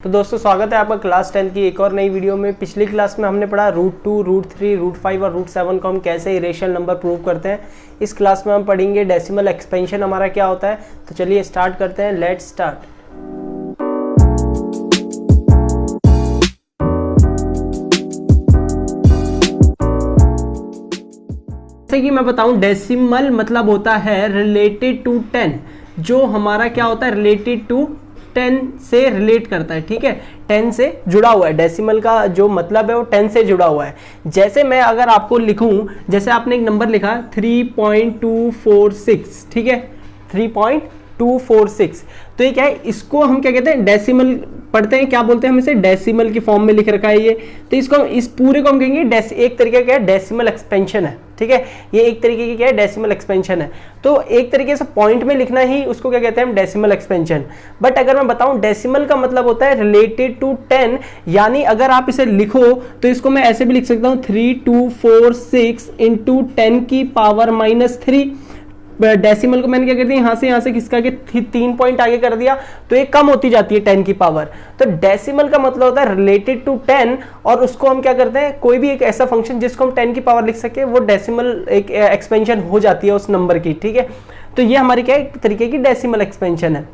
तो दोस्तों स्वागत है आपका क्लास 10 की एक और नई वीडियो में। पिछली क्लास में हमने पढ़ा √2, √3, √5 और √7 को हम कैसे इरेशनल नंबर प्रूव करते हैं। इस क्लास में हम पढ़ेंगे डेसिमल एक्सपेंशन हमारा क्या होता है। तो चलिए स्टार्ट करते हैं, लेट्स स्टार्ट। जैसे कि मैं बताऊं, डेसिमल मतलब होता है रिलेटेड टू 10, जो हमारा क्या होता है रिलेटेड टू 10 से रिलेट करता है। ठीक है, 10 से जुड़ा हुआ है। डेसिमल का जो मतलब है वो 10 से जुड़ा हुआ है। जैसे मैं अगर आपको लिखूं, जैसे आपने एक नंबर लिखा 3.246, ठीक है 3.246, तो ये क्या है, इसको हम क्या कहते हैं डेसिमल पढ़ते हैं, क्या बोलते हैं हम इसे, डेसिमल की फॉर्म में लिख रखा है ये। तो इसको इस पूरे को हम कहेंगे एक तरीके का डेसिमल एक्सपेंशन है। ठीक है, ये एक तरीके की क्या है डेसिमल एक्सपेंशन है। तो एक तरीके से पॉइंट में लिखना ही उसको क्या कहते हैं हम डेसिमल एक्सपेंशन। बट अगर मैं बताऊं, डेसिमल का मतलब होता है रिलेटेड टू 10, यानी अगर आप इसे लिखो तो इसको मैं ऐसे भी लिख सकता हूं 3246 इंटू 10 की पावर -3। डेसिमल को मैंने क्या कर दिया, यहां से किसका के 3 पॉइंट आगे कर दिया, तो ये कम होती जाती है 10 की पावर। तो डेसिमल का मतलब होता है रिलेटेड टू 10, और उसको हम क्या करते हैं, कोई भी एक ऐसा फंक्शन जिसको हम 10 की पावर लिख सके, वो डेसिमल एक एक्सपेंशन हो जाती है उस नंबर की। ठीक है, तो ये हमारी क्या एक तरीके की डेसिमल एक्सपेंशन है।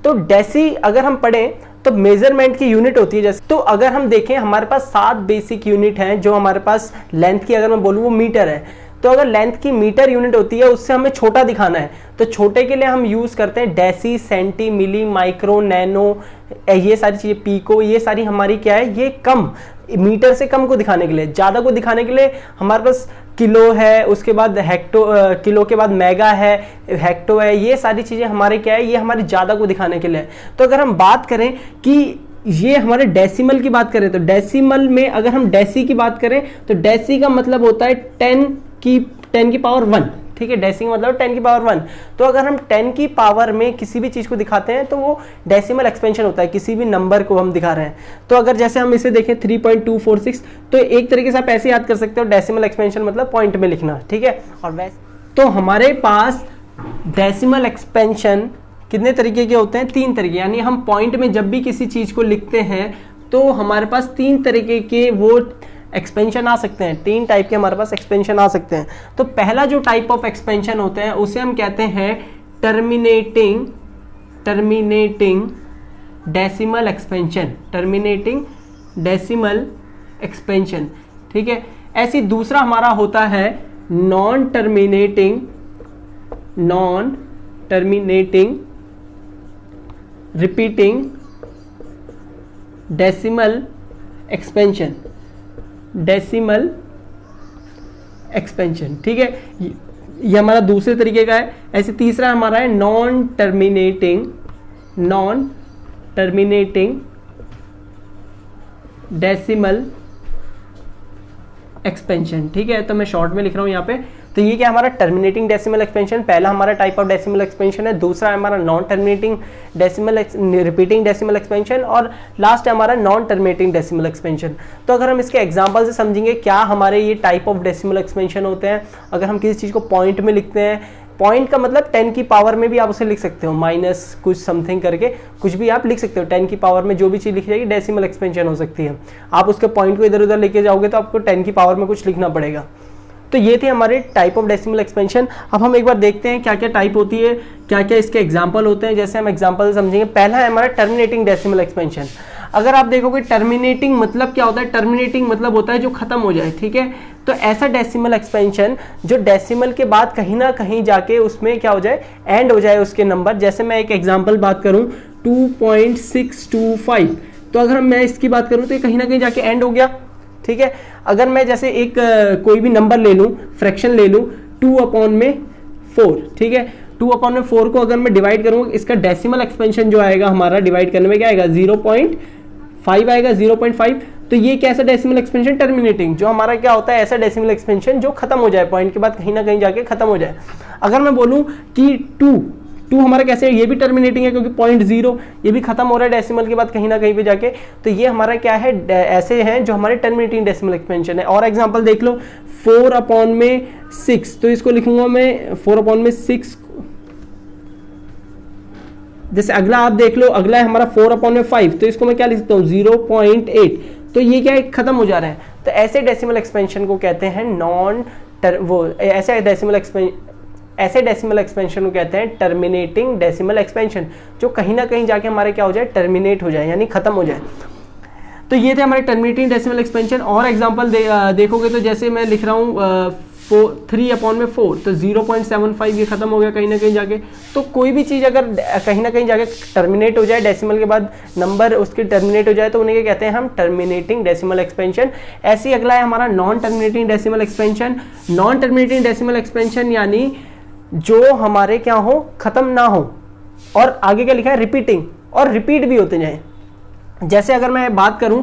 तो डेसी अगर हम पढ़ें तो मेजरमेंट की यूनिट होती है। जैसे तो अगर हम देखें, हमारे पास 7 बेसिक यूनिट हैं। जो हमारे पास लेंथ की अगर मैं बोलूँ वो मीटर है, तो अगर लेंथ की मीटर यूनिट होती है उससे हमें छोटा दिखाना है, तो छोटे के लिए हम यूज करते हैं डेसी, सेंटी, मिली, माइक्रो, नैनो, ये सारी चीजें, पीको, ये सारी हमारी क्या है, ये कम मीटर से कम को दिखाने के लिए। ज्यादा को दिखाने के लिए हमारे पास किलो है, उसके बाद हेक्टो, किलो के बाद मेगा है, हेक्टो है, ये सारी चीजें हमारे क्या है, ये हमारे ज्यादा को दिखाने के लिए। तो अगर हम बात करें कि ये हमारे डेसिमल की बात करें, तो डेसिमल में अगर हम डेसी की बात करें तो डेसी का मतलब होता है 10 की पावर 1। ठीक है, डेसी का मतलब 10 की पावर 1। तो अगर हम 10 की पावर में किसी भी चीज को दिखाते हैं तो वो डेसिमल एक्सपेंशन होता है, किसी भी नंबर को हम दिखा रहे हैं। तो अगर जैसे हम इसे देखें 3.246, तो एक तरीके से आप ऐसे याद कर सकते हो, डेसिमल एक्सपेंशन मतलब पॉइंट में लिखना। ठीक है, और वैसे तो हमारे पास डेसिमल एक्सपेंशन कितने तरीके के होते हैं, 3 तरीके। यानी हम पॉइंट में जब भी किसी चीज को लिखते हैं तो हमारे पास 3 तरीके के वो एक्सपेंशन आ सकते हैं, 3 टाइप के हमारे पास एक्सपेंशन आ सकते हैं। तो पहला जो टाइप ऑफ एक्सपेंशन होते हैं उसे हम कहते हैं terminating decimal expansion, terminating decimal expansion. ठीक है, ऐसी दूसरा हमारा होता है non terminating repeating decimal expansion, ठीक है, ये हमारा दूसरे तरीके का है। ऐसे तीसरा हमारा है नॉन टर्मिनेटिंग डेसिमल एक्सपेंशन। ठीक है, तो मैं शॉर्ट में लिख रहा हूं यहाँ पे। तो ये क्या हमारा टर्मिनेटिंग डेसिमल एक्सपेंशन, पहला हमारा टाइप ऑफ डेसिमल एक्सपेंशन है। दूसरा हमारा non terminating repeating decimal expansion, और लास्ट है हमारा नॉन टर्मिनेटिंग डेसिमल एक्सपेंशन। तो अगर हम इसके एग्जांपल से समझेंगे क्या हमारे ये टाइप ऑफ डेसिमल एक्सपेंशन होते हैं। अगर हम किसी चीज को पॉइंट में लिखते हैं, पॉइंट का मतलब 10 की पावर में भी आप उसे लिख सकते हो, माइनस कुछ समथिंग करके कुछ भी आप लिख सकते हो। 10 की पावर में जो भी चीज लिखी जाएगी डेसिमल एक्सपेंशन हो सकती है। आप उसके पॉइंट को इधर उधर लेके जाओगे तो आपको 10 की पावर में कुछ लिखना पड़ेगा। तो ये थे हमारे टाइप ऑफ डेसिमल एक्सपेंशन। अब हम एक बार देखते हैं क्या क्या टाइप होती है, क्या क्या इसके एग्जाम्पल होते हैं। जैसे हम एग्जाम्पल समझेंगे, पहला है हमारा टर्मिनेटिंग डेसिमल एक्सपेंशन। अगर आप देखोगे टर्मिनेटिंग मतलब क्या होता है, टर्मिनेटिंग मतलब होता है जो खत्म हो जाए। ठीक है, तो ऐसा डेसिमल एक्सपेंशन जो डेसिमल के बाद कहीं ना कहीं जाके उसमें क्या हो जाए, एंड हो जाए उसके नंबर। जैसे मैं एक एग्जाम्पल बात करूं 2.625, तो अगर मैं इसकी बात करूं तो ये कहीं ना कहीं जाके एंड हो गया। ठीक है, अगर मैं जैसे एक कोई भी नंबर ले लूं, फ्रैक्शन ले लूं 2/4, ठीक है, 2/4 को अगर मैं डिवाइड करूंगा, इसका डेसिमल एक्सपेंशन जो आएगा हमारा डिवाइड करने में क्या आएगा, 0.5 आएगा, 0.5। तो ये कैसा डेसिमल एक्सपेंशन, टर्मिनेटिंग, जो हमारा क्या होता है ऐसा डेसिमल एक्सपेंशन जो खत्म हो जाए, पॉइंट के बाद कहीं ना कहीं जाके खत्म हो जाए। अगर मैं बोलूं कि 2 हमारा कैसे है, ये भी टर्मिनेटिंग है क्योंकि 0.0 ये भी खत्म हो रहा है डेसिमल के बाद कहीं ना कहीं पे जाके। तो ये हमारा क्या है, ऐसे हैं जो हमारे टर्मिनेटिंग डेसिमल एक्सपेंशन है। और एग्जांपल देख लो 4/6, तो इसको लिखूंगा मैं 4/6 जैसे अगला आप देख लो, अगला है हमारा 4/5, तो इसको मैं क्या लिख सकता हूँ 0.8, तो ये क्या है खत्म हो जा रहे हैं। तो ऐसे डेसिमल एक्सपेंशन को कहते हैं ऐसे डेसिमल एक्सपेंशन को कहते हैं टर्मिनेटिंग डेसिमल एक्सपेंशन, जो कहीं ना कहीं जाके हमारे क्या हो जाए, टर्मिनेट हो जाए, यानी खत्म हो जाए। तो ये थे हमारे टर्मिनेटिंग डेसिमल एक्सपेंशन। और एग्जांपल देखोगे तो जैसे मैं लिख रहा हूँ 3/4, तो 0.75 ये खत्म हो गया कहीं ना कहीं जाके। तो कोई भी चीज़ अगर कहीं ना कहीं जाके टर्मिनेट हो जाए, डेसिमल के बाद नंबर उसके टर्मिनेट हो जाए, तो उन्हें क्या कहते हैं हम, टर्मिनेटिंग डेसिमल एक्सपेंशन। ऐसे अगला है हमारा non terminating decimal expansion. Non terminating decimal expansion यानी जो हमारे क्या हो, खत्म ना हो, और आगे क्या लिखा है, रिपीटिंग, और रिपीट भी होते जाए। जैसे अगर मैं बात करूं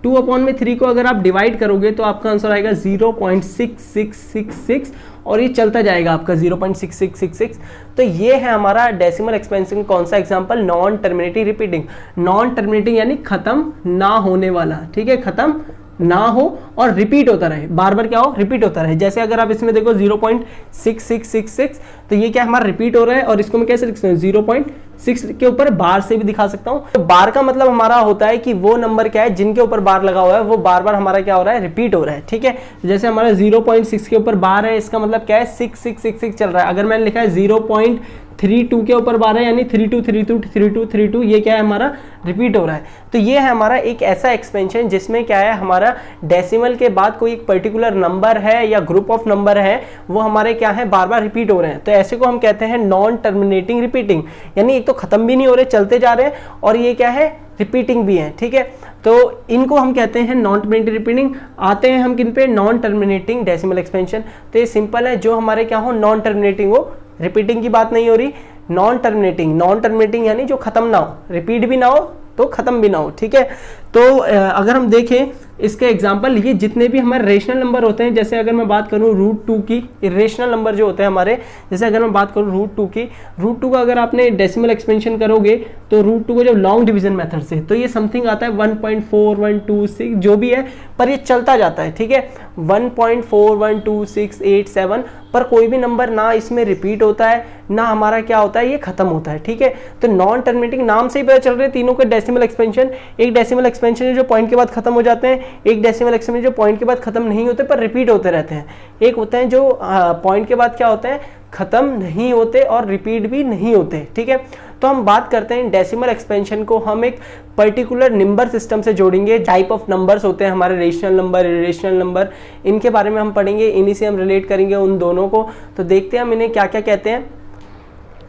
2/3 को अगर आप डिवाइड करोगे तो आपका आंसर आएगा 0.6666, और ये चलता जाएगा आपका 0.6666। तो ये है हमारा डेसिमल एक्सपेंशन। कौन सा example, non terminating repeating. Non terminating यानी खत्म ना होने वाला, ठीक है, खत्म ना हो और रिपीट होता रहे, बार बार क्या हो, रिपीट होता रहे। जैसे अगर आप इसमें देखो 0.6666, तो ये क्या हमारा रिपीट हो रहा है, और इसको मैं कैसे लिख सकता हूँ 0.6 के ऊपर बार से भी दिखा सकता हूँ। तो बार का मतलब हमारा होता है कि वो नंबर क्या है जिनके ऊपर बार लगा हुआ है वो बार बार हमारा क्या हो रहा है, रिपीट हो रहा है, ठीक है। जैसे हमारा 0.6 के ऊपर बार है, इसका मतलब क्या है 6666 चल रहा है। अगर मैंने लिखा है 0.32 के ऊपर बार है, यानी 32323232, ये क्या है हमारा, रिपीट हो रहा है। तो ये है हमारा एक ऐसा एक्सपेंशन जिसमें क्या है, हमारा डेसिमल के बाद कोई एक पर्टिकुलर नंबर है या ग्रुप ऑफ नंबर है, वो हमारे क्या है, बार बार रिपीट हो रहे हैं। तो ऐसे को हम कहते हैं नॉन टर्मिनेटिंग रिपीटिंग, यानी एक तो खत्म भी नहीं हो रहे, चलते जा रहे हैं, और ये क्या है, रिपीटिंग भी है, ठीक है। तो इनको हम कहते हैं नॉन टर्मिनेटिंग रिपीटिंग। आते हैं हम किन पे, नॉन टर्मिनेटिंग डेसिमल एक्सपेंशन। तो ये सिंपल है, जो हमारे क्या हो, नॉन टर्मिनेटिंग हो, रिपीटिंग की बात नहीं हो रही, नॉन टर्मिनेटिंग यानी जो खत्म ना हो, रिपीट भी ना हो तो खत्म भी ना हो, ठीक है। तो अगर हम देखें इसके एग्जांपल, ये जितने भी हमारे रेशनल नंबर होते हैं, जैसे अगर मैं बात करूं √2 की, इरेशनल नंबर जो होते हैं हमारे, जैसे अगर मैं बात करूं √2 की, √2 का अगर आपने डेसिमल एक्सपेंशन करोगे तो √2 को जब लॉन्ग डिवीजन मेथड से, तो ये समथिंग आता है 1.4126 जो भी है, पर ये चलता जाता है, ठीक है, 1.412687, पर कोई भी नंबर ना इसमें रिपीट होता है ना हमारा क्या होता है, ये खत्म होता है, ठीक है। तो नॉन टर्मिनेटिंग नाम से ही पता चल रहे हैं तीनों के डेसिमल एक्सपेंशन। एक डेसिमल एक्सपेंशन है जो पॉइंट के बाद खत्म हो जाते हैं, एक डेसिमल एक्सपेंशन जो पॉइंट के बाद खत्म नहीं होते पर रिपीट होते रहते हैं, एक होते हैं जो पॉइंट के बाद क्या होते हैं, खत्म नहीं होते और रिपीट भी नहीं होते, ठीक है। तो हम बात करते हैं डेसिमल एक्सपेंशन को हम एक पर्टिकुलर नंबर सिस्टम से जोड़ेंगे। टाइप ऑफ नंबर्स होते हैं हमारे, रेशनल नंबर, इरेशनल नंबर, इनके बारे में हम पढ़ेंगे, इन्हीं से हम रिलेट करेंगे उन दोनों को। तो देखते हैं हम इन्हें क्या क्या कहते हैं।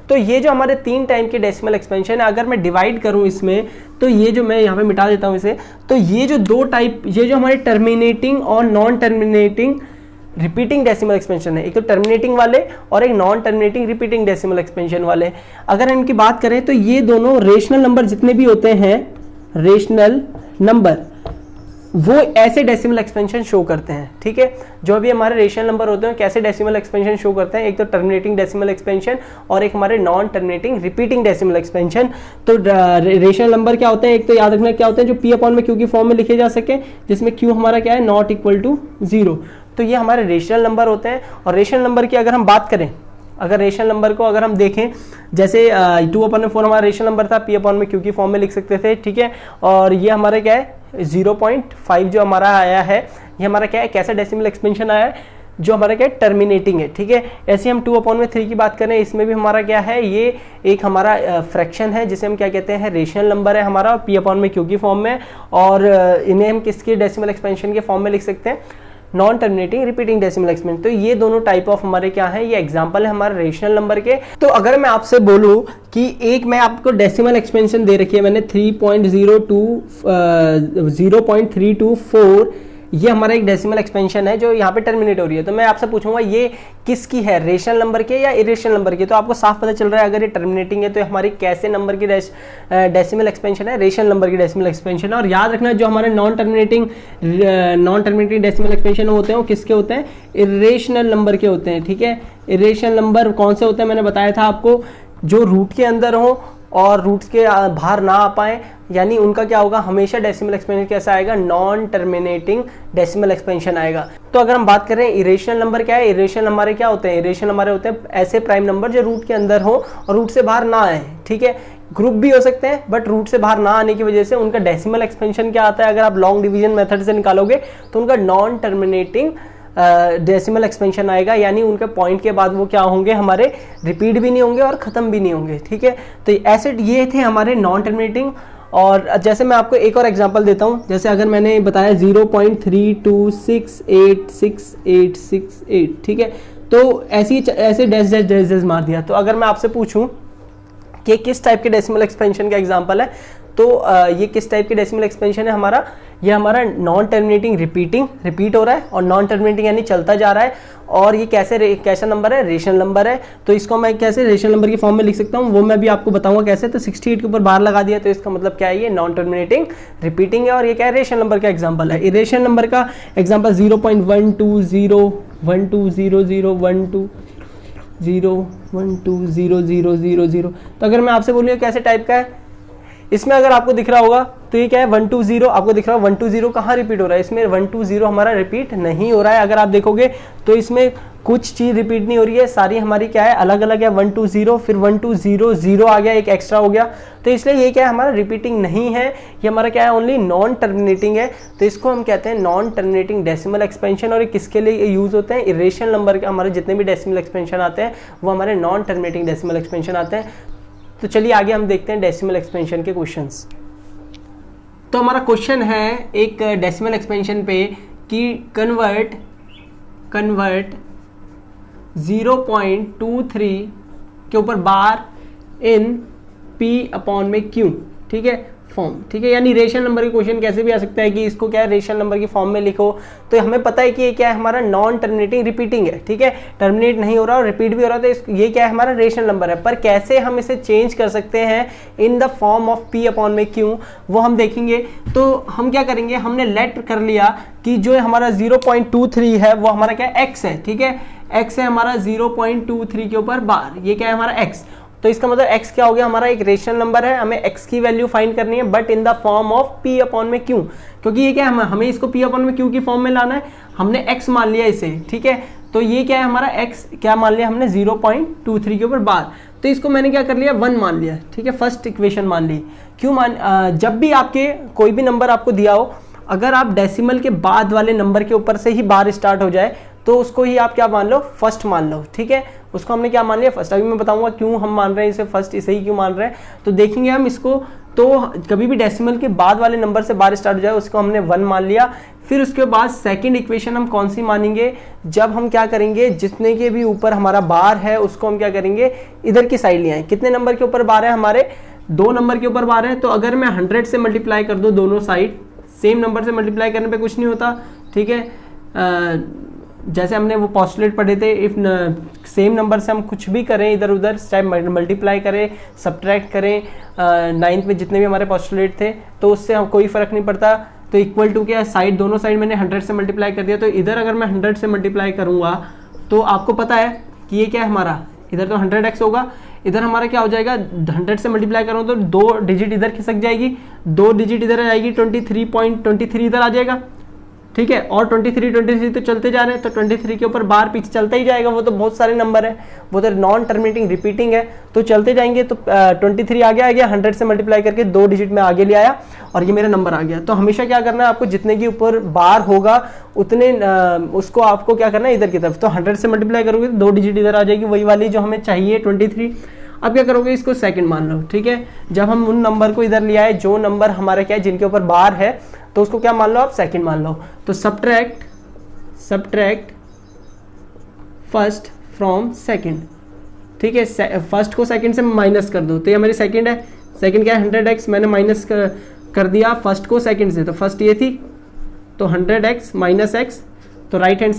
तो ये जो हमारे 3 टाइप के डेसिमल एक्सपेंशन है, अगर मैं डिवाइड करूं इसमें, तो ये जो मैं यहाँ पे मिटा देता हूं इसे, तो ये जो 2 टाइप, ये जो हमारे टर्मिनेटिंग और non terminating repeating decimal expansion है, एक तो टर्मिनेटिंग वाले और एक non terminating repeating decimal expansion वाले। अगर इनकी बात करें तो ये दोनों रेशनल नंबर जितने भी होते हैं, रेशनल नंबर, वो ऐसे डेसिमल एक्सपेंशन शो करते हैं, ठीक है। जो भी हमारे रेशनल नंबर होते हैं कैसे डेसिमल एक्सपेंशन शो करते हैं, एक तो टर्मिनेटिंग डेसिमल एक्सपेंशन और एक हमारे non terminating repeating decimal expansion. तो रेशनल नंबर क्या होते हैं, एक तो याद रखना क्या होते हैं, जो P/Q की फॉर्म में लिखे जा सके, जिसमें Q हमारा क्या है, नॉट इक्वल टू 0। तो ये हमारे रेशनल नंबर होते हैं। और रेशनल नंबर की अगर हम बात करें, अगर रेशनल नंबर को अगर हम देखें, जैसे 2/4 हमारा रेशनल नंबर था, P/Q की फॉर्म में लिख सकते थे, ठीक है। और ये हमारे क्या है 0.5 जो हमारा आया है, ये हमारा क्या है, कैसा डेसिमल एक्सपेंशन आया है, जो हमारा क्या है, टर्मिनेटिंग है, ठीक है। ऐसे हम 2/3 की बात करें, इसमें भी हमारा क्या है, ये एक हमारा फ्रैक्शन है जिसे हम क्या कहते हैं, रेशनल नंबर है हमारा, P/Q की फॉर्म में। और इन्हें हम किसके डेसिमल एक्सपेंशन के फॉर्म में लिख सकते हैं, non terminating repeating decimal expansion. तो ये दोनों टाइप ऑफ हमारे क्या है, ये एग्जांपल है हमारे रेशनल नंबर के। तो अगर मैं आपसे बोलूं कि एक मैं आपको डेसिमल एक्सपेंशन दे रखी है मैंने 0.324, ये हमारा एक डेसिमल एक्सपेंशन है जो यहाँ पे टर्मिनेट हो रही है। तो मैं आपसे पूछूंगा ये किसकी है, रेशनल नंबर के या इरेशनल नंबर के। तो आपको साफ पता चल रहा है अगर ये टर्मिनेटिंग है तो हमारी कैसे नंबर की डेसिमल एक्सपेंशन है, रेशनल नंबर की डेसिमल एक्सपेंशन है। और याद रखना जो हमारे नॉन टर्मिनेटिंग डेसिमल एक्सपेंशन होते हैं वो किसके होते हैं, इरेशनल नंबर के होते हैं, ठीक है। इरेशनल नंबर कौन से होते हैं, मैंने बताया था आपको, जो रूट के अंदर हो और रूट्स के बाहर ना आ पाए, यानी उनका क्या होगा, हमेशा डेसिमल एक्सपेंशन कैसा आएगा, नॉन टर्मिनेटिंग डेसिमल एक्सपेंशन आएगा। तो अगर हम बात करें इरेशनल नंबर क्या है, इरेशनल हमारे क्या होते हैं, इरेशनल हमारे होते हैं ऐसे प्राइम नंबर जो रूट के अंदर हो और रूट से बाहर ना आए, ठीक है। ग्रुप भी हो सकते हैं बट रूट से बाहर ना आने की वजह से उनका डेसिमल एक्सपेंशन क्या आता है, अगर आप लॉन्ग डिवीजन मेथड से निकालोगे तो उनका नॉन टर्मिनेटिंग डेसिमल एक्सपेंशन आएगा, यानी उनके पॉइंट के बाद वो क्या होंगे, हमारे रिपीट भी नहीं होंगे और ख़त्म भी नहीं होंगे, ठीक है। तो ऐसे ये थे हमारे नॉन टर्मिनेटिंग। और जैसे मैं आपको एक और एग्जांपल देता हूँ, जैसे अगर मैंने बताया 0.32686868, ठीक है, तो ऐसे डैश मार दिया। तो अगर मैं आपसे पूछूं कि किस टाइप के डेसिमल एक्सपेंशन का एग्जांपल है, तो ये किस टाइप के डेसिमल एक्सपेंशन है हमारा, ये हमारा नॉन टर्मिनेटिंग रिपीट हो रहा है, और नॉन टर्मिनेटिंग यानी चलता जा रहा है, और ये कैसा नंबर है, रेशनल नंबर है। तो इसको मैं कैसे रेशनल नंबर की फॉर्म में लिख सकता हूँ, वो मैं भी आपको बताऊंगा कैसे। तो 68 के ऊपर बार लगा दिया, तो इसका मतलब क्या है, ये नॉन टर्मिनेटिंग रिपीटिंग है, और ये क्या है, रेशनल नंबर का एग्जाम्पल है। रेशनल नंबर का एग्जाम्पल 0.12012000000। तो अगर मैं आपसे बोलूँ कैसे टाइप का है, इसमें अगर आपको दिख रहा होगा तो ये क्या है, 120, आपको दिख रहा है 120 कहाँ रिपीट हो रहा है, इसमें 120 हमारा रिपीट नहीं हो रहा है। अगर आप देखोगे तो इसमें कुछ चीज रिपीट नहीं हो रही है, सारी हमारी क्या है, अलग अलग है। 120 फिर 1200 आ गया, एक एक्स्ट्रा हो गया, तो इसलिए ये क्या है, हमारा रिपीटिंग नहीं है, ये हमारा क्या है, ओनली नॉन टर्मिनेटिंग है। तो इसको हम कहते हैं नॉन टर्मिनेटिंग डेसिमल एक्सपेंशन। और ये किसके लिए यूज होते हैं, इरेशनल नंबर के हमारे जितने भी डेसिमल एक्सपेंशन आते हैं वो हमारे नॉन टर्मिनेटिंग डेसिमल एक्सपेंशन आते हैं। तो चलिए आगे हम देखते हैं डेसिमल एक्सपेंशन के क्वेश्चंस। तो हमारा क्वेश्चन है एक डेसिमल एक्सपेंशन पे कि कन्वर्ट 0.23 के ऊपर बार इन P/Q, ठीक है, फॉर्म, ठीक है। यानी रेशनल नंबर के क्वेश्चन कैसे भी आ सकता है कि इसको क्या है, रेशनल नंबर की फॉर्म में लिखो। तो हमें पता है कि ये क्या है, हमारा नॉन टर्मिनेटिंग रिपीटिंग है, ठीक है, टर्मिनेट नहीं हो रहा और रिपीट भी हो रहा है, तो ये क्या है, हमारा रेशनल नंबर है। पर कैसे हम इसे चेंज कर सकते हैं in the form of P/Q, वो हम देखेंगे। तो हम क्या करेंगे, हमने लेट कर लिया कि जो हमारा 0.23 है वो हमारा क्या है, x है, ठीक है, x है हमारा 0.23 के ऊपर बार, ये क्या है हमारा x। तो इसका मतलब x क्या हो गया, हमारा एक रेशनल नंबर है, हमें x की वैल्यू फाइंड करनी है but in the form of P/Q, क्योंकि ये क्या है, हमें इसको P/Q की फॉर्म में लाना है। हमने x मान लिया इसे, ठीक है, तो ये क्या है हमारा x क्या मान लिया हमने, 0.23 के ऊपर बार। तो इसको मैंने क्या कर लिया, 1 मान लिया, ठीक है, फर्स्ट इक्वेशन मान ली। क्यों जब भी आपके कोई भी नंबर आपको दिया हो, अगर आप डेसिमल के बाद वाले नंबर के ऊपर से ही बार स्टार्ट हो जाए तो उसको ही आप क्या मान लो, फर्स्ट मान लो, ठीक है, उसको हमने क्या मान लिया, फर्स्ट। अभी मैं बताऊंगा क्यों हम मान रहे हैं इसे फर्स्ट, इसे ही क्यों मान रहे हैं, तो देखेंगे हम इसको। तो कभी भी डेसिमल के बाद वाले नंबर से बार स्टार्ट हो जाए उसको हमने 1 मान लिया। फिर उसके बाद सेकंड इक्वेशन हम कौन सी मानेंगे, जब हम क्या करेंगे, जितने के भी ऊपर हमारा बार है उसको हम क्या करेंगे, इधर की साइड ले आए। कितने नंबर के ऊपर बार है हमारे, 2 नंबर के ऊपर बार है। तो अगर मैं 100 से मल्टीप्लाई कर दूं दोनों साइड, सेम नंबर से मल्टीप्लाई करने पे कुछ नहीं होता, ठीक है। जैसे हमने वो पोस्टुलेट पढ़े थे, इफ सेम नंबर से हम कुछ भी करें इधर उधर, चाहे मल्टीप्लाई करें, सब्ट्रैक्ट करें, 9th में जितने भी हमारे पोस्टुलेट थे, तो उससे हम कोई फर्क नहीं पड़ता। तो इक्वल टू क्या, साइड दोनों साइड मैंने 100 से मल्टीप्लाई कर दिया। तो इधर अगर मैं 100 से मल्टीप्लाई करूंगा तो आपको पता है कि ये क्या है हमारा, इधर तो 100x होगा, इधर हमारा क्या हो जाएगा, 100 से मल्टीप्लाई करूँ तो 2 डिजिट इधर खिसक जाएगी, 2 डिजिट इधर आ जाएगी, 23.23 इधर आ जाएगा, ठीक है। और 23 तो चलते जा रहे हैं, तो 23 के ऊपर बार पीछे चलता ही जाएगा, वो तो बहुत सारे नंबर है, वो तो नॉन टर्मिनेटिंग रिपीटिंग है, तो चलते जाएंगे। तो 23 आ गया 100 से मल्टीप्लाई करके 2 डिजिट में आगे ले आया और ये मेरा नंबर आ गया। तो हमेशा क्या करना है आपको, जितने के ऊपर बार होगा उतने उसको आपको क्या करना है, इधर की तरफ। तो 100 से मल्टीप्लाई करोगे तो 2 डिजिट इधर आ जाएगी, वही वाली जो हमें चाहिए 23। अब क्या करोगे, इसको सेकंड मान लो, ठीक है। जब हम उन नंबर को इधर ले आए जो नंबर हमारे क्या है, जिनके ऊपर बार है, तो उसको क्या मान लो आप, सेकंड मान लो। तो सब्ट्रैक्ट फर्स्ट फ्रॉम सेकंड, ठीक है, फर्स्ट को सेकंड से माइनस कर दो, तो ये हमारी सेकंड है। सेकंड क्या है, 100x, मैंने माइनस कर दिया फर्स्ट को सेकंड से, तो फर्स्ट ये थी, तो 100x माइनस x, तो राइट हैंड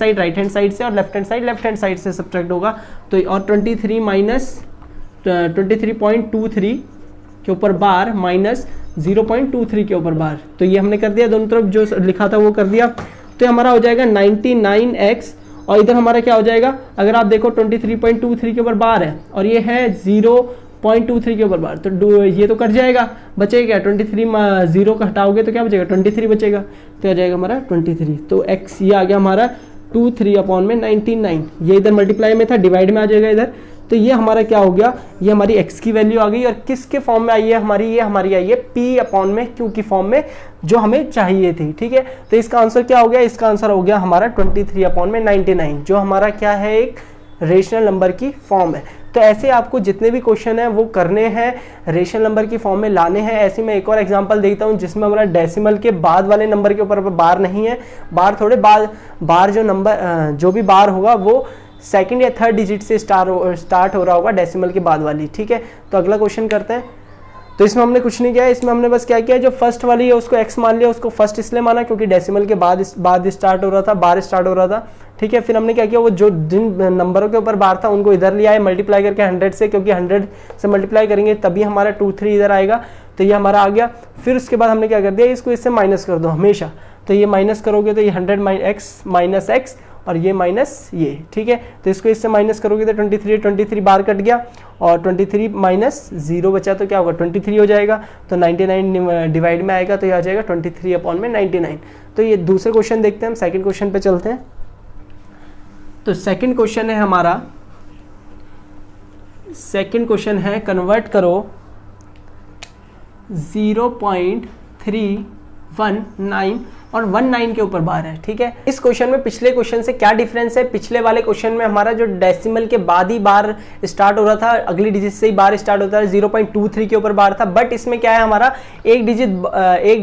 साइड से और लेफ्ट हैंड साइड से सब्ट्रैक्ट होगा। तो और 23 माइनस 23.23 के ऊपर बार माइनस 0.23 के ऊपर बार, तो ये हमने कर दिया, दोनों तरफ जो लिखा था वो कर दिया। तो हमारा हो जाएगा 99x, और इधर हमारा क्या हो जाएगा, अगर आप देखो 23.23 के ऊपर बार है और ये है 0.23 के ऊपर बार, तो ये तो कट जाएगा, बचेगा क्या 23, 0 का हटाओगे तो क्या बचेगा 23 बचेगा, तो आ जाएगा हमारा 23। तो x ये आ गया हमारा 23/99, ये इधर मल्टीप्लाई में था, डिवाइड में आ जाएगा इधर, तो ये हमारा क्या हो गया, ये हमारी x की वैल्यू आ गई। और किसके फॉर्म में आई है हमारी, ये हमारी आई है p/q की फॉर्म में, जो हमें चाहिए थी। ठीक है, तो इसका आंसर क्या हो गया, इसका आंसर हो गया हमारा 23/99, जो हमारा क्या है, एक रेशनल नंबर की फॉर्म है। तो ऐसे आपको जितने भी क्वेश्चन हैं वो करने हैं, रेशनल नंबर की फॉर्म में लाने हैं। ऐसे मैं एक और एग्जांपल देता हूं जिसमें हमारा डेसिमल के बाद वाले नंबर के ऊपर बार नहीं है, बार थोड़े बार जो नंबर जो भी बार होगा वो सेकंड या थर्ड डिजिट से स्टार्ट हो रहा होगा डेसिमल के बाद वाली। ठीक है, तो अगला क्वेश्चन करते हैं। तो इसमें हमने कुछ नहीं किया, इसमें हमने बस क्या किया, जो फर्स्ट वाली है उसको x मान लिया, उसको फर्स्ट इसलिए माना क्योंकि डेसिमल के बाद स्टार्ट हो रहा था, बार स्टार्ट हो रहा था। ठीक है, फिर हमने क्या किया, वो जो जिन नंबरों के ऊपर बार था उनको इधर लिया है मल्टीप्लाई करके 100 से, क्योंकि 100 से मल्टीप्लाई करेंगे तभी हमारा 23 इधर आएगा, तो ये हमारा आ गया। फिर उसके बाद हमने क्या कर दिया, इसको इससे माइनस कर दो हमेशा, तो ये माइनस करोगे तो ये 100 माइनस x और ये माइनस ये। ठीक है, तो इसको इससे माइनस करोगे तो 23 बार कट गया और 23 माइनस 0 बचा तो क्या होगा 23 हो जाएगा, तो 99 डिवाइड में आएगा, तो ये आ जाएगा 23/99। तो ये दूसरे क्वेश्चन देखते हैं, हम सेकंड क्वेश्चन पे चलते हैं। तो सेकंड क्वेश्चन है हमारा, सेकंड क्वेश्चन है कन्वर्ट करो 0.319 और 19 के ऊपर बार है। ठीक है, इस क्वेश्चन में पिछले क्वेश्चन से क्या डिफरेंस है, पिछले वाले क्वेश्चन में हमारा जो डेसिमल के बाद ही बार स्टार्ट हो रहा था, अगली डिजिट से ही बार स्टार्ट होता है, 0.23 के ऊपर बार था, बट इसमें क्या है हमारा एक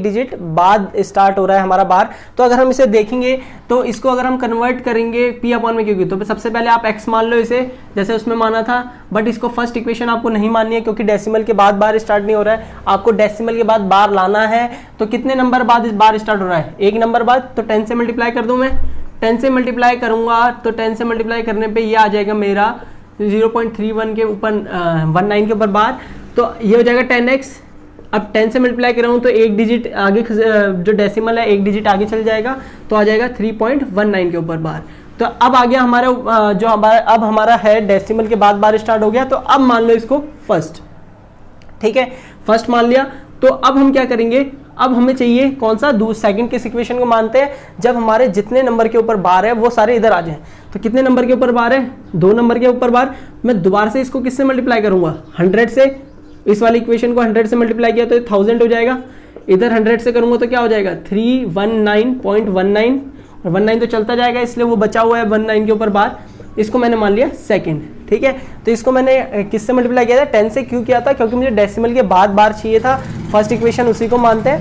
डिजिट बाद स्टार्ट हो रहा है हमारा बार। तो अगर हम इसे देखेंगे तो इसको अगर हम कन्वर्ट करेंगे p/q, तो सबसे पहले आप x मान लो इसे, जैसे उसमें माना था, बट इसको फर्स्ट इक्वेशन आपको नहीं माननी है क्योंकि डेसिमल के बाद बार स्टार्ट नहीं हो रहा है, आपको डेसिमल के बाद बार लाना है। तो कितने नंबर बाद इस बार स्टार्ट हो रहा है, एक नंबर बाद, तो 10 से मल्टीप्लाई कर दूं मैं, 10 से मल्टीप्लाई करूंगा तो 10 से मल्टीप्लाई करने पे ये आ जाएगा मेरा 0.31 के ऊपर 19 के ऊपर बार, तो ये हो जाएगा 10x। अब 10 से मल्टीप्लाई कर रहा हूं तो एक डिजिट आगे, जो डेसिमल है एक डिजिट आगे चल जाएगा, तो आ जाएगा 3.19 के ऊपर बार। तो अब आ गया हमारा जो अब हमारा है डेसिमल के बाद बार स्टार्ट हो गया, तो अब मान लो इसको फर्स्ट। ठीक है, फर्स्ट मान लिया, तो अब हम क्या करेंगे, अब हमें चाहिए कौन सा, सेकंड के इक्वेशन को मानते हैं, जब हमारे जितने नंबर के ऊपर बार है वो सारे इधर आ जाएं। तो कितने नंबर के ऊपर बार है, 2 नंबर के ऊपर बार, मैं दोबारा से इसको किससे मल्टीप्लाई करूंगा 100 से, इस वाली इक्वेशन को 100 से मल्टीप्लाई किया तो 1000 हो जाएगा, इधर 100 से करूंगा तो क्या हो जाएगा 319.19, और 19 तो चलता जाएगा इसलिए वो बचा हुआ है 19 के ऊपर बार, इसको मैंने मान लिया सेकंड। ठीक है, तो इसको मैंने किससे मल्टीप्लाई किया था, 10 से। क्यों किया था, क्योंकि मुझे डेसिमल के बाद बार चाहिए था। फर्स्ट इक्वेशन उसी को मानते हैं,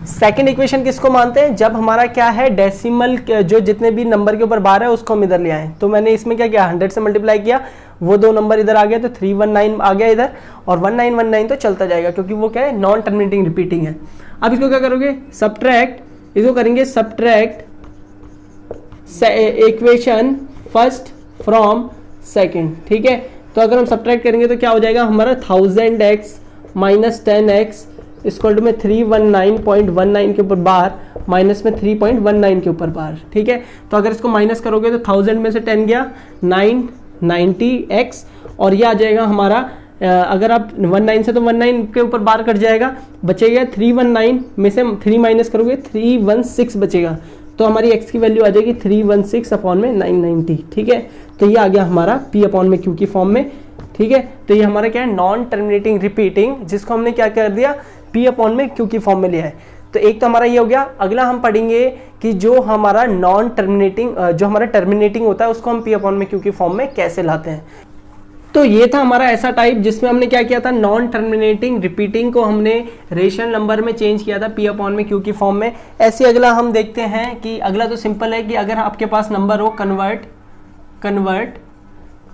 सेकंड इक्वेशन किसको मानते हैं, जब हमारा क्या है डेसिमल जो जितने भी नंबर के ऊपर बार है उसको हम इधर ले आए। तो मैंने इसमें क्या किया, 100 से मल्टीप्लाई किया, वो 2 नंबर इधर आ गया तो 319 आ गया इधर, और 1919 तो चलता जाएगा क्योंकि वो क्या है नॉन टर्मिनेटिंग रिपीटिंग है। अब इसको क्या करोगे, सब्ट्रैक्ट, इसको करेंगे subtract equation first from second. ठीक है, तो अगर हम सब्ट्रैक्ट करेंगे तो क्या हो जाएगा हमारा 1000x minus 10x equal to में 319.19 के ऊपर बार, माइनस में 3.19 के ऊपर बार। ठीक है, तो अगर इसको माइनस करोगे तो 1000 में से 10 गया 990x, और ये आ जाएगा हमारा अगर आप 19 से तो 19 के ऊपर बार कट जाएगा, बचेगा 319 में से 3 माइनस करोगे 316 बचेगा, तो हमारी x की वैल्यू आ जाएगी 316/990। ठीक है, तो ये आ गया हमारा p/q की फॉर्म में। ठीक है, तो ये हमारा क्या है नॉन टर्मिनेटिंग रिपीटिंग, जिसको हमने क्या कर दिया p/q की फॉर्म में लिया है। तो एक तो हमारा ये हो गया। अगला हम पढ़ेंगे कि जो हमारा नॉन टर्मिनेटिंग जो हमारा टर्मिनेटिंग होता है उसको हम p/q की फॉर्म में कैसे लाते हैं। तो ये था हमारा ऐसा टाइप जिसमें हमने क्या किया था, नॉन टर्मिनेटिंग रिपीटिंग को हमने रेशनल नंबर में चेंज किया था p/q की फॉर्म में। ऐसे अगला हम देखते हैं कि अगला तो सिंपल है कि अगर आपके पास नंबर हो कन्वर्ट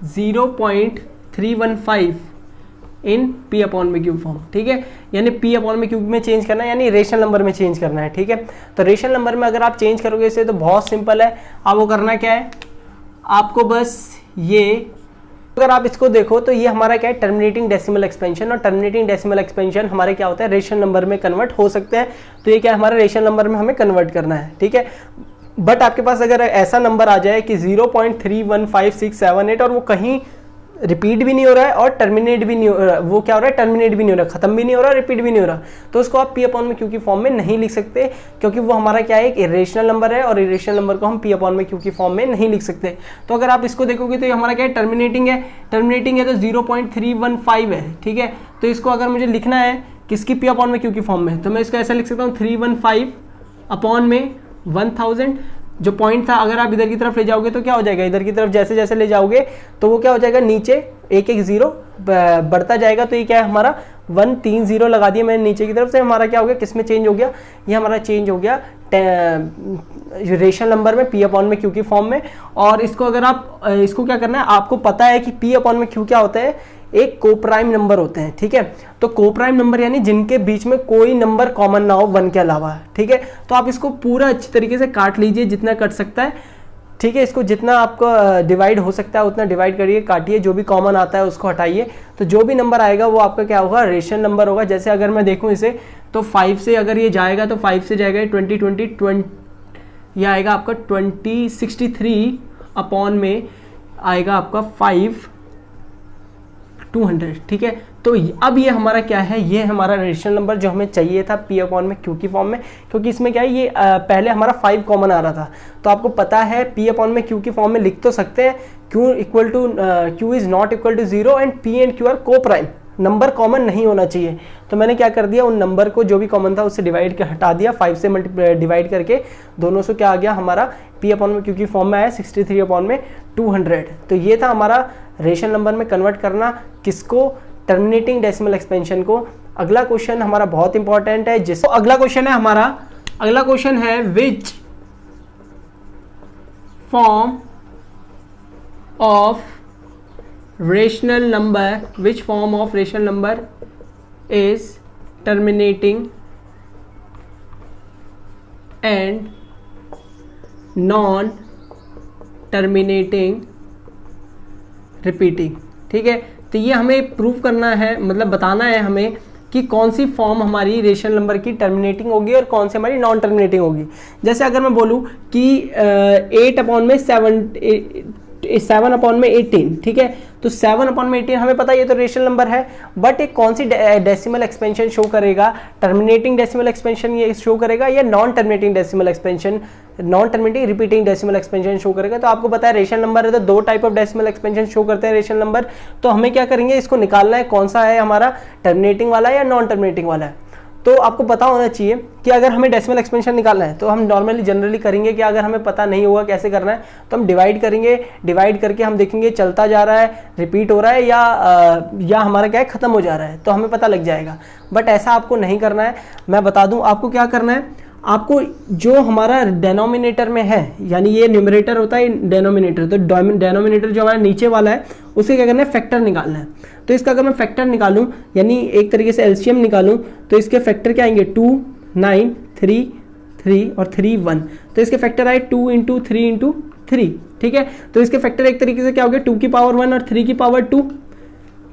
0.315 इन p/q फॉर्म। ठीक है, यानी p/q में चेंज करना है, यानी रेशनल नंबर में चेंज करना है। ठीक है, तो रेशनल नंबर में अगर आप चेंज करोगे इसे तो बहुत सिंपल है। आपको करना क्या है, आपको बस ये, अगर आप इसको देखो तो ये हमारा क्या है टर्मिनेटिंग डेसिमल एक्सपेंशन, और टर्मिनेटिंग डेसिमल एक्सपेंशन हमारे क्या होता है रेशनल नंबर में कन्वर्ट हो सकते हैं। तो ये क्या हमारा रेशनल नंबर में हमें कन्वर्ट करना है। ठीक है, बट आपके पास अगर ऐसा नंबर आ जाए कि 0.31567 और वो कहीं रिपीट भी नहीं हो रहा है और टर्मिनेट भी नहीं हो रहा, वो क्या हो रहा है, टर्मिनेट भी नहीं हो रहा, खत्म भी नहीं हो रहा, रिपीट भी नहीं हो रहा, तो उसको आप पी अपॉन में क्यू की फॉर्म में नहीं लिख सकते, क्योंकि वो हमारा क्या है, एक इरेशनल नंबर है और इरेशनल नंबर को हम पी अपॉन में क्यू की फॉर्म में नहीं लिख सकते। तो अगर आप इसको देखोगे तो ये हमारा क्या है, टर्मिनेटिंग है तो 0.315 है, ठीक है। तो इसको अगर मुझे लिखना है किसकी, पी अपॉन में क्यू की फॉर्म में, तो मैं इसको ऐसा लिख सकता हूँ 315 अपॉन में 1000। जो पॉइंट था अगर आप इधर की तरफ ले जाओगे तो क्या हो जाएगा, इधर की तरफ जैसे जैसे ले जाओगे तो वो क्या हो जाएगा, नीचे एक एक जीरो बढ़ता जाएगा। तो ये क्या है हमारा 130 लगा दिया मैंने नीचे की तरफ से, हमारा क्या हो गया, किस में चेंज हो गया, ये हमारा चेंज हो गया रेशनल नंबर में पी अपॉन में क्यू की फॉर्म में। और इसको अगर आप इसको क्या करना है, आपको पता है कि पी अपॉन में क्यू क्या होता है, एक कोप्राइम नंबर होते हैं, ठीक है। तो कोप्राइम नंबर यानी जिनके बीच में कोई नंबर कॉमन ना हो 1 के अलावा, ठीक है। तो आप इसको पूरा अच्छी तरीके से काट लीजिए जितना कट सकता है, ठीक है। इसको जितना आपको डिवाइड हो सकता है उतना डिवाइड करिए, काटिए, जो भी कॉमन आता है उसको हटाइए, तो जो भी नंबर आएगा वो आपका क्या होगा, रेशनल नंबर होगा। जैसे अगर मैं देखूं इसे तो 5 से अगर ये जाएगा तो 5 से जाएगा 20 ये आएगा आपका 2063 अपॉन में आएगा आपका 200, ठीक है। तो अब ये हमारा क्या है, ये हमारा रेशनल नंबर जो हमें चाहिए था पी अपॉन में क्यू की फॉर्म में, क्योंकि इसमें क्या है, ये पहले हमारा 5 कॉमन आ रहा था। तो आपको पता है पी अपॉन में क्यू की फॉर्म में लिख तो सकते हैं, Q is not equal to 0 and P and Q are coprime, number common नहीं होना चाहिए। तो मैंने क्या कर दिया, उन नंबर को जो भी कॉमन था उससे डिवाइड कर हटा दिया, 5 से डिवाइड करके दोनों से क्या आ गया हमारा पी अपॉन में क्यू की फॉर्म में आया 63 अपॉन में 200। तो ये था हमारा रेशनल नंबर में कन्वर्ट करना, किसको, टर्मिनेटिंग डेसिमल एक्सपेंशन को। अगला क्वेश्चन हमारा बहुत इंपॉर्टेंट है, जिसको अगला क्वेश्चन है हमारा, अगला क्वेश्चन है which form of rational number is terminating and non terminating repeating, ठीक है। तो ये हमें प्रूव करना है, मतलब बताना है हमें कि कौन सी फॉर्म हमारी रेशनल नंबर की टर्मिनेटिंग होगी और कौन सी हमारी नॉन टर्मिनेटिंग होगी। जैसे अगर मैं बोलूँ कि 8 अपॉन में 7 अपॉन में 18, ठीक है। तो 7 अपॉन में 18 हमें पता है ये तो रेशनल नंबर है, बट एक कौन सी डेसिमल एक्सपेंशन शो करेगा, टर्मिनेटिंग डेसिमल एक्सपेंशन ये शो करेगा या non terminating decimal expansion, non terminating repeating decimal expansion show करेगा। तो आपको पता है रेशनल नंबर है तो 2 type of decimal expansion show करते हैं रेशनल नंबर। तो हमें क्या करेंगे, इसको निकालना है कौन सा है हमारा, टर्मिनेटिंग वाला या नॉन टर्मिनेटिंग वाला है। तो आपको पता होना चाहिए कि अगर हमें डेसिमल एक्सपेंशन निकालना है तो हम नॉर्मली जनरली करेंगे कि अगर हमें पता नहीं होगा कैसे करना है तो हम डिवाइड करेंगे, डिवाइड करके हम देखेंगे चलता जा रहा है, रिपीट हो रहा है या हमारा क्या है खत्म हो जा रहा है, तो हमें पता लग जाएगा। बट ऐसा आपको नहीं करना है, मैं बता दूं आपको क्या करना है। आपको जो हमारा डेनोमिनेटर में है, यानी ये न्यूमरेटर होता है डेनोमिनेटर, तो डेनोमिनेटर जो हमारा नीचे वाला है उसे क्या करना है, फैक्टर निकालना है। तो इसका अगर मैं फैक्टर निकालूं यानी एक तरीके से एलसीएम निकालूं तो इसके फैक्टर क्या आएंगे 2, 9, 3, 3 और 3, 1। तो इसके फैक्टर आए 2 × 3 × 3, ठीक है। तो इसके फैक्टर एक तरीके से क्या हो गया 2 की पावर 1 और 3 की पावर 2,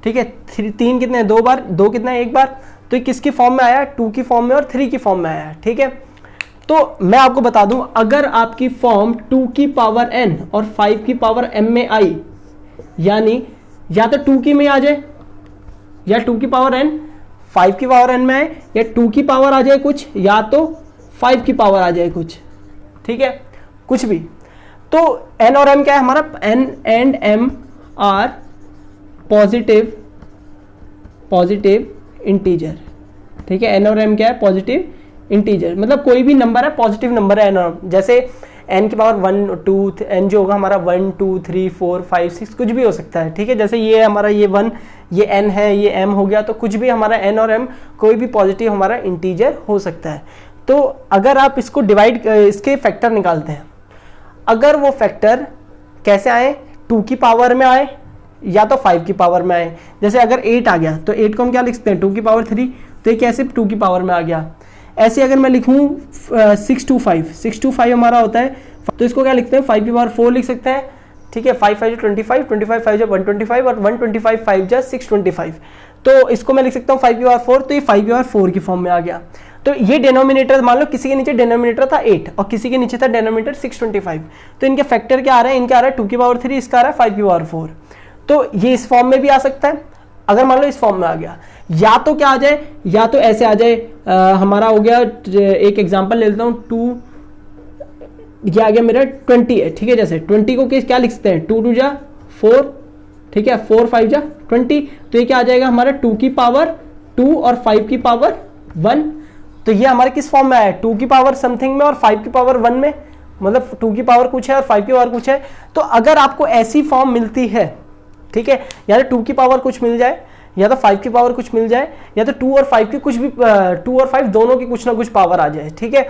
ठीक है। 3 कितने हैं, 2 बार, 2 कितना है, 1 बार। तो किसकी फॉर्म में आया, 2 की फॉर्म में और 3 की फॉर्म में आया, ठीक है। तो मैं आपको बता दूं अगर आपकी फॉर्म 2 की पावर n और 5 की पावर m में आई, यानी या तो 2 की में आ जाए या 2 की पावर n 5 की पावर n में आए, या 2 की पावर आ जाए कुछ या तो 5 की पावर आ जाए कुछ, ठीक है, कुछ भी। तो n और m क्या है हमारा, n and m are positive integer, ठीक है। n और m क्या है, पॉजिटिव इंटीजर, मतलब कोई भी नंबर है पॉजिटिव नंबर है n और m। जैसे n की पावर 1, 2, n जो होगा हमारा 1, 2, 3, 4, 5, 6 कुछ भी हो सकता है, ठीक है। जैसे ये हमारा ये 1, ये n है, ये m हो गया, तो कुछ भी हमारा n और m कोई भी पॉजिटिव हमारा इंटीजर हो सकता है। तो अगर आप इसको डिवाइड, इसके फैक्टर निकालते हैं, अगर वो फैक्टर कैसे आए, 2 की पावर में आए या तो 5 की पावर में आए। जैसे अगर 8 आ गया तो 8 को हम क्या लिख सकते हैं, 2 की पावर 3, तो ये कैसे 2 की पावर में आ गया। ऐसे अगर मैं लिखूं 625 हमारा होता है, तो इसको क्या लिखते हैं, 5 की पावर 4 लिख सकते हैं, ठीक है। 5 5 25, 25 5 125 और 125 5 625। तो इसको मैं लिख सकता हूँ 5 की पावर 4, तो ये 5 की पावर 4 की फॉर्म में आ गया। तो ये डेनोमिनेटर, मान लो किसी के नीचे डेनोमिनेटर था 8 और किसी के नीचे था डेनोमिनेटर 625, तो इनके फैक्टर क्या आ रहा है, इनका आ रहा है 2 की पावर 3, इसका आ रहा है 5 की पावर 4। तो ये इस फॉर्म में भी आ सकता है। अगर मान लो इस फॉर्म में आ गया, या तो क्या आ जाए, या तो ऐसे आ जाए, हमारा हो गया, एक एग्जांपल ले लेता हूं, 2, ये आ गया मेरा 20 है, ठीक है। जैसे 20 को क्या लिख सकते हैं, 2 2 जा 4, ठीक है, 4 5 जा 20, तो ये क्या आ जाएगा हमारा 2 की पावर 2 और 5 की पावर 1। तो ये हमारे किस फॉर्म में आया, 2 की पावर समथिंग में और 5 की पावर 1 में, मतलब 2 की पावर कुछ है और 5 की पावर कुछ है। तो अगर आपको ऐसी फॉर्म मिलती है, ठीक है, या तो 2 की पावर कुछ मिल जाए, या तो 5 की पावर कुछ मिल जाए, या तो 2 और 5 की कुछ भी, 2 और 5 दोनों की कुछ ना कुछ पावर आ जाए, ठीक है।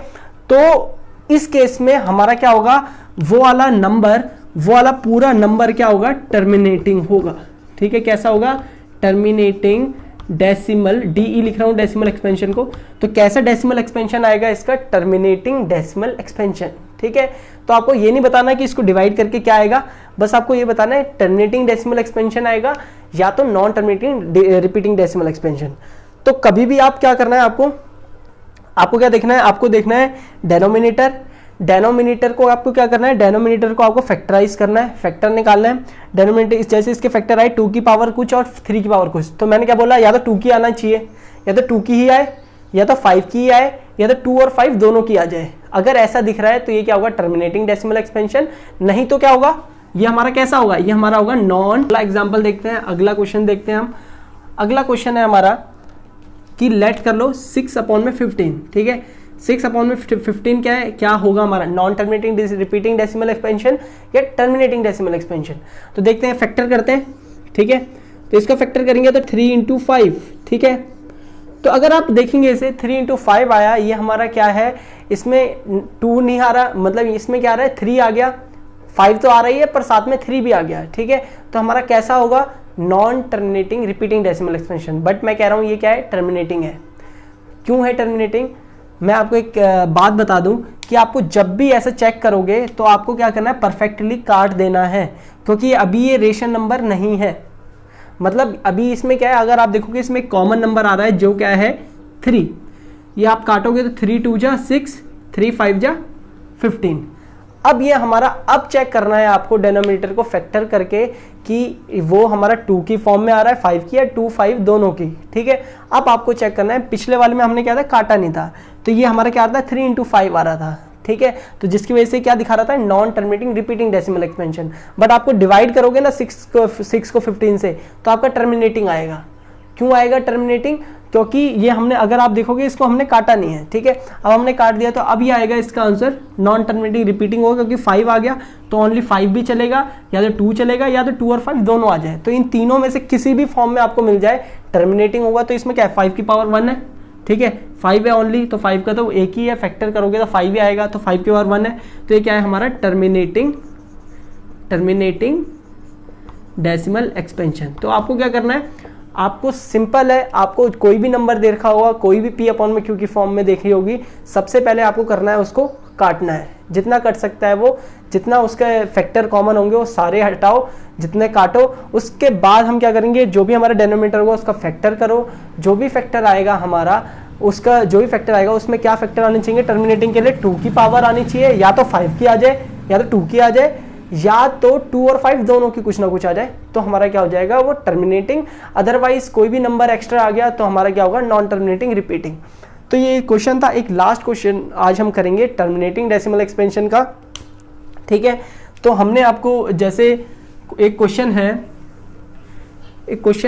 तो इस केस में हमारा क्या होगा, वो वाला नंबर, वो वाला पूरा नंबर क्या होगा, टर्मिनेटिंग होगा, ठीक है। कैसा होगा, टर्मिनेटिंग डेसिमल, डीई लिख रहा हूं डेसिमल एक्सपेंशन को, तो कैसा डेसिमल एक्सपेंशन आएगा इसका, टर्मिनेटिंग डेसिमल एक्सपेंशन, ठीक है। तो आपको ये नहीं बताना कि इसको डिवाइड करके क्या आएगा, बस आपको ये बताना है टर्मिनेटिंग डेसिमल एक्सपेंशन आएगा या तो non terminating repeating decimal expansion. तो कभी भी आप क्या करना है, आपको क्या देखना है, आपको देखना है डेनोमिनेटर को आपको क्या करना है, डेनोमिनेटर को आपको फैक्टराइज करना है, फैक्टर निकालना है। डेनोमिनेटर जैसे इसके फैक्टर आए 2 की पावर कुछ और 3 की पावर कुछ, तो मैंने क्या बोला, या तो 2 की आना चाहिए, या तो 2 की ही आए, या तो 5 की ही आए, या तो 2 और 5 दोनों की आ जाए। अगर ऐसा दिख रहा है तो ये क्या होगा, टर्मिनेटिंग डेसिमल एक्सपेंशन। नहीं तो क्या होगा, ये हमारा कैसा होगा, ये हमारा होगा नॉन। अगला एग्जाम्पल देखते हैं, अगला क्वेश्चन देखते हैं हम। अगला क्वेश्चन है हमारा कि लेट कर लो 6/15, ठीक है। 6/15 क्या है, क्या होगा हमारा, non terminating repeating decimal expansion या टर्मिनेटिंग डेसिमल एक्सपेंशन। तो देखते हैं, फैक्टर करते हैं, ठीक है। तो इसका फैक्टर करेंगे तो 3 × 5, ठीक है। तो अगर आप देखेंगे इसे 3 × 5 आया, ये हमारा क्या है, इसमें 2 नहीं आ रहा, मतलब इसमें क्या आ रहा है, 3 आ गया, 5 तो आ रही है पर साथ में 3 भी आ गया, ठीक है। तो हमारा कैसा होगा, non terminating repeating decimal expansion. But मैं कह रहा हूं ये क्या है, टर्मिनेटिंग है। क्यों है टर्मिनेटिंग, मैं आपको एक बात बता दूं कि आपको जब भी ऐसा चेक करोगे तो आपको क्या करना है, परफेक्टली काट देना है, क्योंकि अभी ये रेशन नंबर नहीं है। मतलब अभी इसमें क्या है, अगर आप देखोगे इसमें कॉमन नंबर आ रहा है जो क्या है 3, ये आप काटोगे तो 3 2 जा 6, 3 5 जा 15। अब ये हमारा, अब चेक करना है आपको डेनोमिनेटर को फैक्टर करके कि वो हमारा 2 की फॉर्म में आ रहा है, 5 की या 2 5 दोनों की, ठीक है। अब आपको चेक करना है, पिछले वाले में हमने क्या था, काटा नहीं था, तो ये हमारा क्या आता है, 3 × 5 आ रहा था, ठीक है। तो जिसकी वजह से क्या दिखा रहा था, non terminating repeating decimal expansion. But आपको डिवाइड करोगे ना 6 को 15 से, तो आपका टर्मिनेटिंग आएगा। क्यों आएगा टर्मिनेटिंग, क्योंकि ये हमने, अगर आप देखोगे इसको हमने काटा नहीं है, ठीक है। अब हमने काट दिया तो अब ये आएगा इसका आंसर नॉन टर्मिनेटिंग रिपीटिंग होगा, क्योंकि 5 आ गया तो ओनली 5 भी चलेगा, या तो 2 चलेगा, या तो 2 और 5 दोनों आ जाए। तो इन तीनों में से किसी भी फॉर्म में आपको मिल जाए टर्मिनेटिंग होगा। तो इसमें क्या है, 5 की पावर 1 है, ठीक है, 5 है ओनली, तो 5 का तो एक ही है, फैक्टर करोगे तो 5 ही आएगा, तो 5 की पावर 1 है। तो ये क्या है हमारा, टर्मिनेटिंग डेसिमल एक्सपेंशन। तो आपको क्या करना है, आपको सिंपल है, आपको कोई भी नंबर दे रखा होगा, कोई भी P/Q की फॉर्म में देखी होगी, सबसे पहले आपको करना है उसको काटना है, जितना कट सकता है वो, जितना उसके फैक्टर कॉमन होंगे वो सारे हटाओ, जितने काटो। उसके बाद हम क्या करेंगे, जो भी हमारा डेनोमिनेटर होगा उसका फैक्टर करो, जो भी फैक्टर आएगा हमारा, उसका जो भी फैक्टर आएगा उसमें क्या फैक्टर आने चाहिए, टर्मिनेटिंग के लिए 2 की पावर आनी चाहिए, या तो 5 की आ जाए, या तो 2 की आ जाए, या तो 2 और 5 दोनों की कुछ ना कुछ आ जाए, तो हमारा क्या हो जाएगा, वो टर्मिनेटिंग। अदरवाइज कोई भी नंबर एक्स्ट्रा आ गया तो हमारा क्या होगा, नॉन टर्मिनेटिंग रिपीटिंग। तो ये क्वेश्चन था। एक लास्ट क्वेश्चन आज हम करेंगे टर्मिनेटिंग डेसिमल एक्सपेंशन का, ठीक है। तो हमने आपको, जैसे एक क्वेश्चन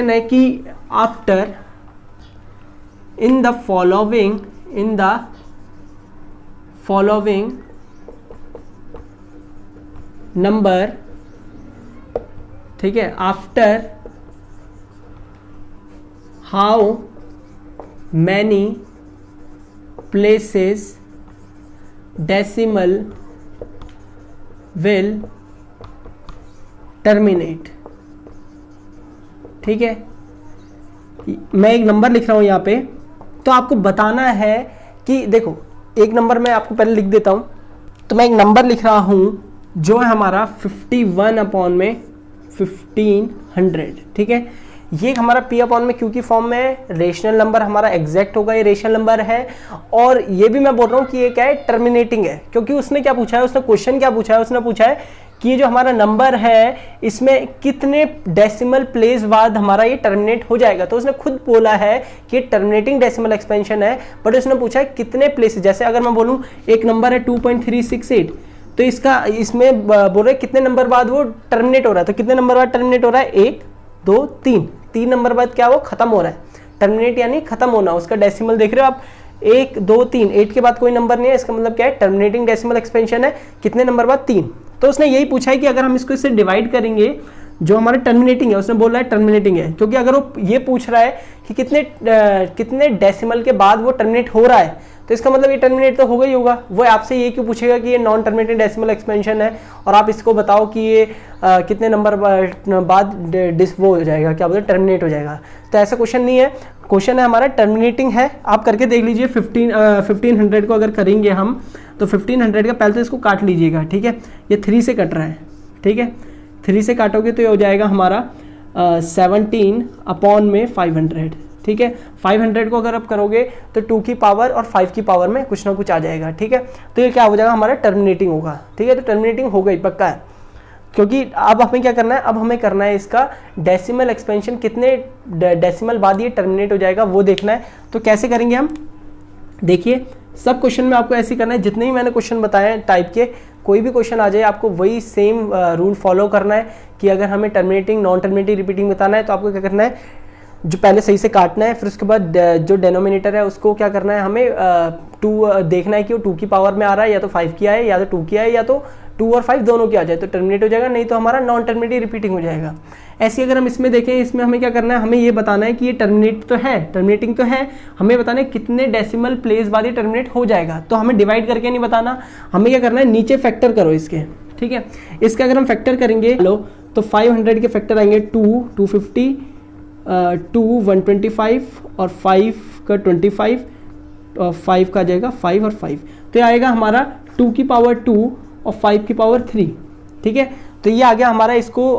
है कि after in the following number, ठीक है, after how many places decimal will terminate, ठीक है। मैं एक नंबर लिख रहा हूं यहां पे, तो आपको बताना है कि देखो, एक नंबर मैं आपको पहले लिख देता हूं। तो मैं एक नंबर लिख रहा हूं जो है हमारा 51/1500, ठीक है। ये हमारा P/Q की फॉर्म में रेशनल नंबर हमारा एग्जैक्ट होगा, ये रेशनल नंबर है। और ये भी मैं बोल रहा हूँ कि ये क्या है, टर्मिनेटिंग है, क्योंकि उसने क्या पूछा है, उसने क्वेश्चन क्या पूछा है, उसने पूछा है कि ये जो हमारा नंबर है इसमें कितने डेसिमल प्लेस बाद हमारा ये टर्मिनेट हो जाएगा। तो उसने खुद बोला है कि ये टर्मिनेटिंग डेसिमल एक्सपेंशन है, बट उसने पूछा है कितने प्लेस। जैसे अगर मैं बोलूँ एक नंबर है 2.368, तो इसमें बोल रहे कितने नंबर बाद वो टर्मिनेट हो रहा है। तो कितने नंबर बाद टर्मिनेट हो रहा है, 1 2 3, 3 नंबर बाद क्या वो खत्म हो रहा है। टर्मिनेट यानी खत्म होना, उसका डेसिमल देख रहे हो आप, 1 2 3, 8 के बाद कोई नंबर नहीं है, इसका मतलब क्या है, टर्मिनेटिंग डेसिमल एक्सपेंशन है। कितने नंबर बाद, 3। तो उसने यही पूछा है कि अगर हम इसको इससे डिवाइड करेंगे, जो हमारा टर्मिनेटिंग है, उसने बोला है टर्मिनेटिंग है, क्योंकि अगर वो ये पूछ रहा है कि कितने डेसिमल के बाद वो टर्मिनेट हो रहा है, तो इसका मतलब ये टर्मिनेट तो होगा ही होगा। वो आपसे ये क्यों पूछेगा कि ये नॉन टर्मिनेटिंग डेसिमल एक्सपेंशन है और आप इसको बताओ कि ये कितने नंबर बाद वो हो जाएगा, क्या बोलते हैं, टर्मिनेट हो जाएगा। तो ऐसा क्वेश्चन नहीं है, क्वेश्चन है हमारा टर्मिनेटिंग है। आप करके देख लीजिए। 1500 को अगर करेंगे हम, तो 1500 का पहले तो इसको काट लीजिएगा, ठीक है। ये 3 से कट रहा है, ठीक है, 3 से काटोगे तो ये हो जाएगा हमारा 17/500, ठीक है। 500 को अगर आप करोगे तो 2 की पावर और 5 की पावर में कुछ ना कुछ आ जाएगा, ठीक है। तो ये क्या हो जाएगा, हमारा टर्मिनेटिंग होगा, ठीक है। तो टर्मिनेटिंग हो गई, पक्का है। क्योंकि अब हमें क्या करना है, अब हमें करना है इसका डेसिमल एक्सपेंशन, कितने डेसिमल बाद ये टर्मिनेट हो जाएगा वो देखना है। तो कैसे करेंगे हम, देखिए सब क्वेश्चन में आपको ऐसे करना है, जितने भी मैंने क्वेश्चन बताए हैं टाइप के, कोई भी क्वेश्चन आ जाए आपको वही सेम रूल फॉलो करना है कि अगर हमें टर्मिनेटिंग नॉन टर्मिनेटिंग रिपीटिंग बताना है तो आपको क्या करना है, जो पहले सही से काटना है, फिर उसके बाद जो डेनोमिनेटर है उसको क्या करना है, हमें 2 देखना है कि वो 2 की पावर में आ रहा है या तो 5 की आए, या तो 2 की आए, या तो 2 और 5 दोनों की आ जाए तो टर्मिनेट हो जाएगा, नहीं तो हमारा नॉन टर्मिनेटिंग रिपीटिंग हो जाएगा। ऐसे अगर हम इसमें देखें, इसमें हमें क्या करना है, हमें ये बताना है कि ये टर्मिनेट तो है, टर्मिनेटिंग तो है, हमें बताना है कितने डेसिमल प्लेस बाद ये टर्मिनेट हो जाएगा। तो हमें डिवाइड करके नहीं बताना, हमें क्या करना है, नीचे फैक्टर करो इसके, ठीक है। इसका अगर हम फैक्टर करेंगे लो, तो 500 के फैक्टर आएंगे 2, 250, 2 125 और 5 का 25 और 5 का आ जाएगा 5 और 5, तो ये आएगा हमारा 2 की पावर 2 और 5 की पावर 3, ठीक है। तो ये आ गया हमारा, इसको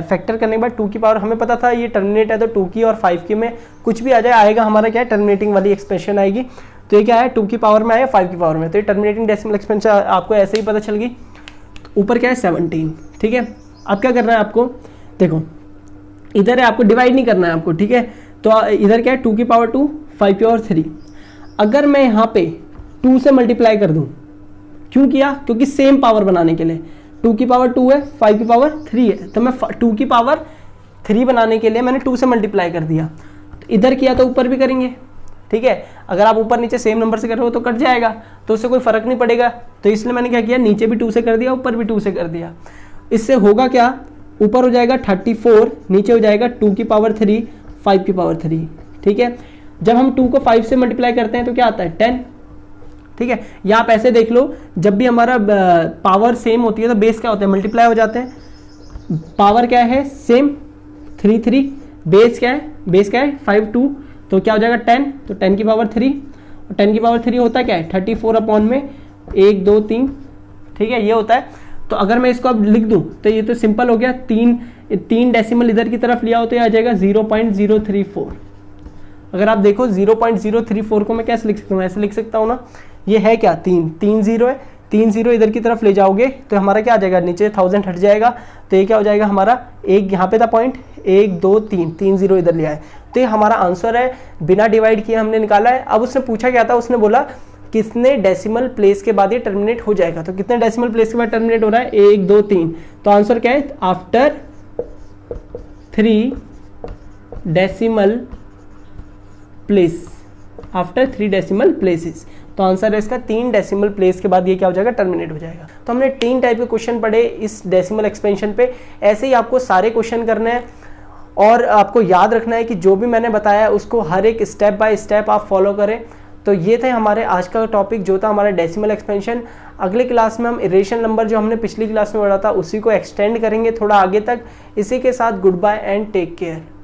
फैक्टर करने के बाद 2 की पावर, हमें पता था ये टर्मिनेट है तो 2 की और 5 की में कुछ भी आ जाए आएगा हमारा क्या है, टर्मिनेटिंग वाली एक्सप्रेशन आएगी। तो ये क्या है, 2 की पावर में आया 5 की पावर में, तो ये टर्मिनेटिंग डेसिमल एक्सपेंशन आपको ऐसे ही पता चल गई। ऊपर क्या है 17, ठीक है। अब क्या करना है आपको, देखो इधर है, आपको डिवाइड नहीं करना है आपको, ठीक है। तो इधर क्या है, 2 की पावर 2, 5 की पावर 3। अगर मैं यहाँ पे 2 से मल्टीप्लाई कर दूं, क्यों किया, क्योंकि सेम पावर बनाने के लिए, 2 की पावर 2 है, 5 की पावर 3 है, तो मैं 2 की पावर 3 बनाने के लिए मैंने 2 से मल्टीप्लाई कर दिया। तो इधर किया तो ऊपर भी करेंगे, ठीक है। अगर आप ऊपर नीचे सेम नंबर से कर रहे हो तो कट जाएगा, तो उससे कोई फर्क नहीं पड़ेगा। तो इसलिए मैंने क्या किया, नीचे भी 2 से कर दिया, ऊपर भी 2 से कर दिया। इससे होगा क्या, ऊपर हो जाएगा 34, नीचे हो जाएगा 2 की पावर 3, 5 की पावर 3, ठीक है। जब हम 2 को 5 से मल्टीप्लाई करते हैं तो क्या आता है, 10, ठीक है। या आप ऐसे देख लो, जब भी हमारा पावर सेम होती है तो बेस क्या होता है, मल्टीप्लाई हो जाते हैं। पावर क्या है, सेम 3 3, बेस क्या है, 5 2, तो क्या हो जाएगा 10, तो 10 की पावर 3, और 10 की पावर 3 होता क्या है 34 अपॉन में 1 2 3, ठीक है, ये होता है। तो अगर मैं इसको अब लिख दूं तो ये तो सिंपल हो गया, 3 डेसिमल इधर की तरफ लिया हो तो ये आ जाएगा 0.034। अगर आप देखो 0.034 को मैं कैसे लिख सकता हूँ, ऐसे लिख सकता हूँ ना, ये है क्या, 3 0 है, 3 0 इधर की तरफ ले जाओगे तो हमारा क्या आ जाएगा, नीचे 1000 हट जाएगा, तो ये क्या हो जाएगा हमारा, एक यहाँ पे था पॉइंट, 1 2 3 0 इधर लिया है, तो ये हमारा आंसर है, बिना डिवाइड किए हमने निकाला है। अब उसने पूछा क्या था, उसने बोला कितने डेसिमल प्लेस के बाद ये टर्मिनेट हो जाएगा, तो कितने डेसिमल प्लेस के बाद टर्मिनेट हो रहा है, 1 2 3, तो आंसर क्या है, after 3 decimal place, after 3 decimal places. तो आंसर है इसका 3 डेसिमल प्लेस के बाद ये क्या हो जाएगा, टर्मिनेट हो जाएगा। तो हमने 3 टाइप के क्वेश्चन पढ़े इस डेसिमल एक्सपेंशन पे। ऐसे ही आपको सारे क्वेश्चन करने हैं और आपको याद रखना है कि जो भी मैंने बताया उसको हर एक स्टेप बाय स्टेप आप फॉलो करें। तो ये थे हमारे आज का टॉपिक, जो था हमारा डेसिमल एक्सपेंशन। अगले क्लास में हम इरेशनल नंबर जो हमने पिछली क्लास में पढ़ा था उसी को एक्सटेंड करेंगे थोड़ा आगे तक। इसी के साथ good bye and take care.